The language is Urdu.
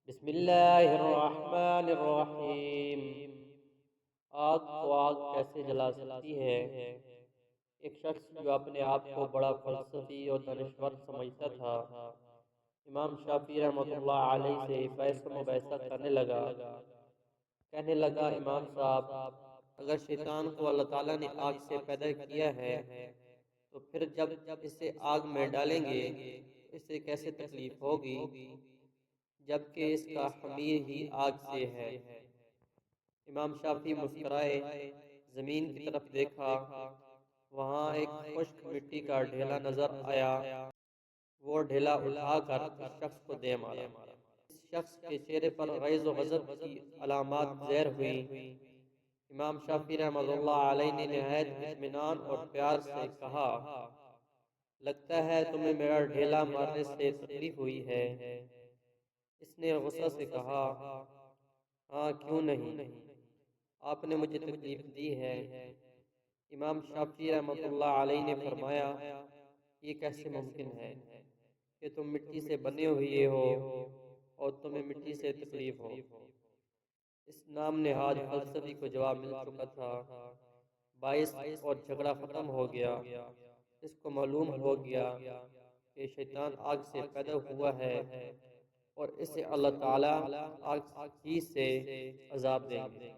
بسم اللہ الرحمن الرحیم۔ آگ کو آگ کیسے جلا سکتی ہے؟ ایک شخص جو اپنے آپ کو بڑا فلسفی اور دانشور سمجھتا تھا، امام شافعی رحمۃ اللہ علیہ سے بحث و مباحثہ کرنے لگا۔ کہنے لگا، امام صاحب، اگر شیطان کو اللہ تعالیٰ نے آگ سے پیدا کیا ہے تو پھر جب اسے آگ میں ڈالیں گے تو اسے کیسے تکلیف ہوگی، جبکہ اس کا خمیر ہی آگ سے ہے؟ امام شافعی مسکرائے، زمین کی طرف دیکھا، وہاں ایک خشک مٹی کا ڈھیلا نظر آیا۔ وہ ڈھیلا اٹھا کر اس شخص کو دے مارا۔ اس شخص کے چہرے پر غیظ و غضب کی علامات ظاہر ہوئیں۔ امام شافعی رحمۃ اللہ علیہ نے نہایت اطمینان اور پیار سے کہا، لگتا ہے تمہیں میرا ڈھیلا مارنے سے تکلیف ہوئی ہے؟ اس نے غصہ سے کہا، ہاں کیوں نہیں، آپ نے مجھے تکلیف دی ہے۔ امام شافعی رحمۃ اللہ علیہ نے فرمایا، یہ کیسے ممکن ہے کہ تم مٹی سے بنے ہوئے ہو اور تمہیں مٹی سے تکلیف ہو؟ اس نام نہاد فلسفی کو جواب مل چکا تھا۔ باعث اور جھگڑا ختم ہو گیا۔ اس کو معلوم ہو گیا کہ شیطان آگ سے پیدا ہوا ہے اور اسے اللہ تعالیٰ آگ ہی سے عذاب دیں گے۔